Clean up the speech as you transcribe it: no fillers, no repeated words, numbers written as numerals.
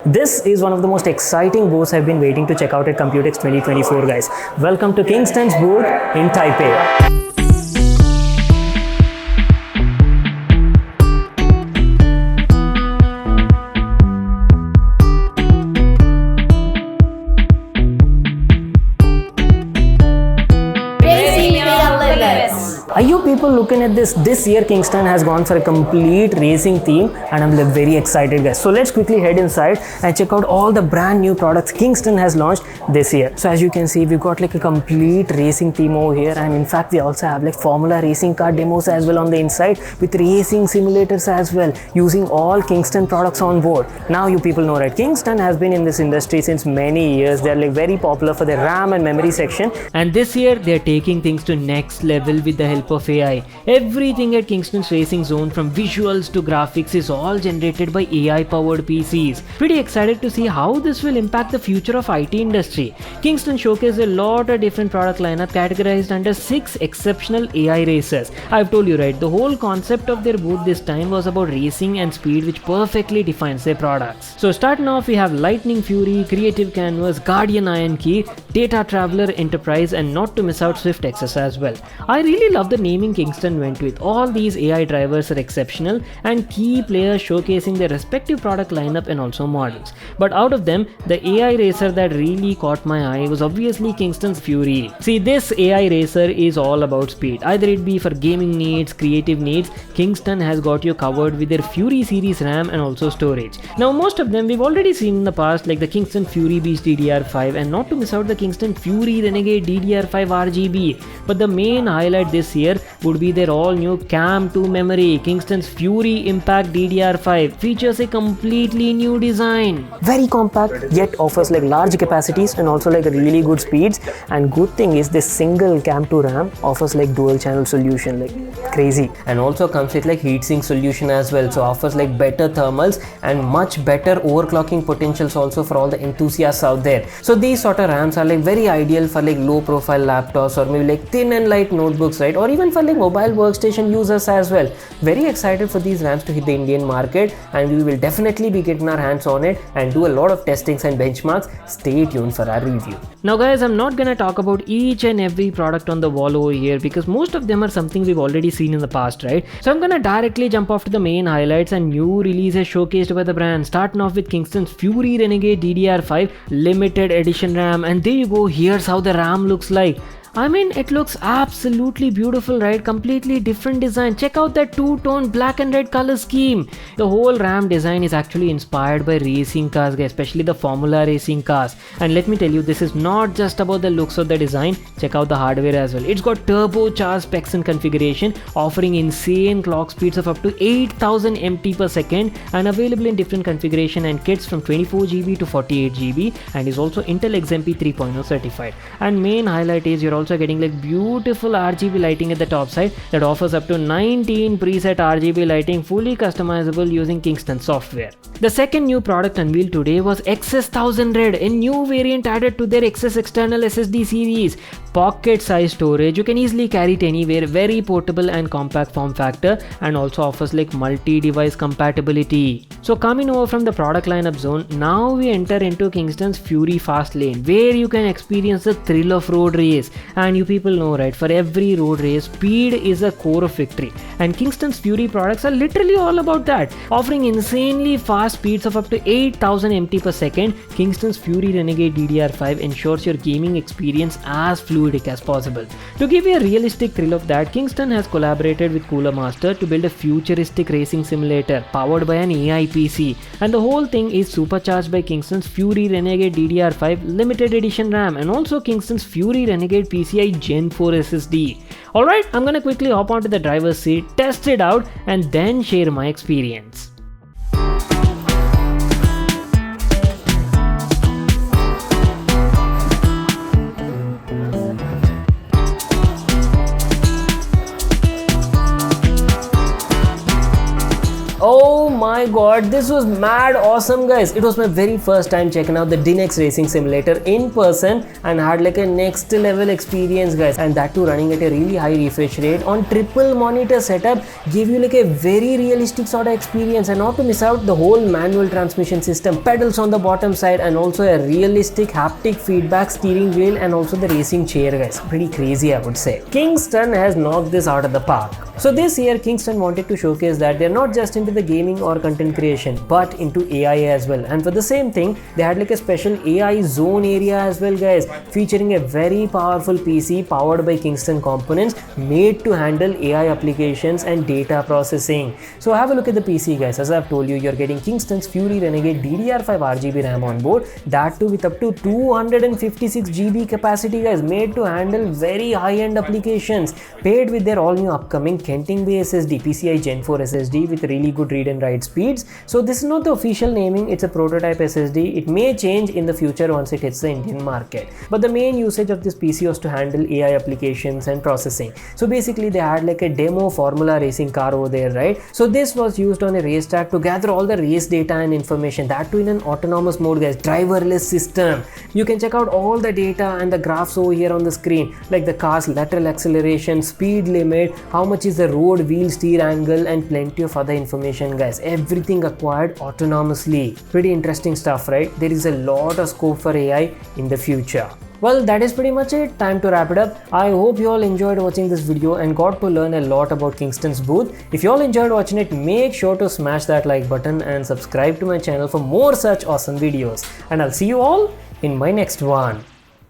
This is one of the most exciting booths I've been waiting to check out at Computex 2024, guys. Welcome to Kingston's booth in Taipei. Are you people looking at this? This year Kingston has gone for a complete racing theme and I'm very excited, guys. So let's quickly head inside and check out all the brand new products Kingston has launched this year. So as you can see, we've got like a complete racing theme over here, and in fact they also have like Formula racing car demos as well on the inside with racing simulators as well, using all Kingston products on board. Now you people know, right? Kingston has been in this industry since many years. They're like very popular for their RAM and memory section, and this year they're taking things to next level with the help of AI. Everything at Kingston's Racing Zone, from visuals to graphics, is all generated by AI powered PCs. Pretty excited to see how this will impact the future of IT industry. Kingston showcased a lot of different product lineup categorized under 6 exceptional AI racers. I've told you, right, the whole concept of their booth this time was about racing and speed, which perfectly defines their products. So starting off, we have Lightning Fury, Creative Canvas, Guardian Iron Key, Data Traveler Enterprise, and not to miss out Swift XS as well. I really love the naming Kingston went with. All these AI drivers are exceptional and key players showcasing their respective product lineup and also models. But out of them, the AI racer that really caught my eye was obviously Kingston's Fury. See, this AI racer is all about speed. Either it be for gaming needs, creative needs, Kingston has got you covered with their Fury series RAM and also storage. Now most of them we've already seen in the past, like the Kingston Fury Beast DDR5 and not to miss out the Kingston Fury Renegade DDR5 RGB. But the main highlight this year would be their all new CAMM2 memory. Kingston's Fury Impact DDR5 features a completely new design. Very compact, yet offers like large capacities and also like really good speeds. And good thing is this single CAMM2 RAM offers like dual channel solution, like crazy. And also comes with like heatsink solution as well. So offers like better thermals and much better overclocking potentials also for all the enthusiasts out there. So these sort of RAMs are like very ideal for like low profile laptops or maybe like thin and light notebooks, right? Or even for like mobile workstation users as well. Very excited for these RAMs to hit the Indian market, and we will definitely be getting our hands on it and do a lot of testings and benchmarks. Stay tuned for our review. Now guys, I'm not gonna talk about each and every product on the wall over here because most of them are something we've already seen in the past, right? So I'm gonna directly jump off to the main highlights and new releases showcased by the brand, starting off with Kingston's Fury Renegade DDR5 limited edition RAM. And there you go, here's how the RAM looks like. I mean, it looks absolutely beautiful, right? Completely different design. Check out that two-tone black and red color scheme. The whole RAM design is actually inspired by racing cars, especially the Formula racing cars. And let me tell you, this is not just about the looks of the design. Check out the hardware as well. It's got turbocharged specs and configuration, offering insane clock speeds of up to 8000 MT per second, and available in different configuration and kits from 24 GB to 48 GB, and is also Intel XMP 3.0 certified. And main highlight is you're also getting like beautiful RGB lighting at the top side that offers up to 19 preset RGB lighting, fully customizable using Kingston software. The second new product unveiled today was EXS TH000 Red, a new variant added to their XS external SSD series. Pocket size storage, you can easily carry it anywhere, very portable and compact form factor, and also offers like multi-device compatibility. So coming over from the product lineup zone, now we enter into Kingston's Fury Fast Lane, where you can experience the thrill of road race. And you people know, right, for every road race, speed is a core of victory. And Kingston's Fury products are literally all about that. Offering insanely fast speeds of up to 8000 MT per second, Kingston's Fury Renegade DDR5 ensures your gaming experience as fluidic as possible. To give you a realistic thrill of that, Kingston has collaborated with Cooler Master to build a futuristic racing simulator powered by an AI PC. And the whole thing is supercharged by Kingston's Fury Renegade DDR5 limited edition RAM and also Kingston's Fury Renegade PCI Gen 4 SSD. Alright, I'm gonna quickly hop onto the driver's seat, test it out, and then share my experience. Oh my god, this was mad awesome, guys. It was my very first time checking out the Dinex Racing Simulator in person and had like a next level experience, guys. And that too running at a really high refresh rate on triple monitor setup gave you like a very realistic sort of experience. And not to miss out the whole manual transmission system, pedals on the bottom side, and also a realistic haptic feedback steering wheel and also the racing chair, guys. Pretty crazy, I would say. Kingston has knocked this out of the park. So this year Kingston wanted to showcase that they're not just into the gaming or content creation but into AI as well, and for the same thing they had like a special AI zone area as well, guys, featuring a very powerful PC powered by Kingston components made to handle AI applications and data processing. So have a look at the PC, guys. As I've told you, you're getting Kingstons Fury Renegade DDR5 RGB RAM on board, that too with up to 256 GB capacity, guys, made to handle very high-end applications, paired with their all new upcoming Kenting Bay SSD, PCI Gen 4 SSD with really good read and write speeds. So this is not the official naming, it's a prototype SSD. It may change in the future once it hits the Indian market. But the main usage of this PC was to handle AI applications and processing. So basically they had like a demo Formula racing car over there, right? So this was used on a racetrack to gather all the race data and information, that too in an autonomous mode, guys, driverless system. You can check out all the data and the graphs over here on the screen, like the car's lateral acceleration, speed limit, how much is the road wheel steer angle, and plenty of other information, guys. Everything acquired autonomously. Pretty interesting stuff, right? There is a lot of scope for AI in the future. Well, that is pretty much it. Time to wrap it up. I hope you all enjoyed watching this video and got to learn a lot about Kingston's booth. If you all enjoyed watching it, make sure to smash that like button and subscribe to my channel for more such awesome videos. And I'll see you all in my next one.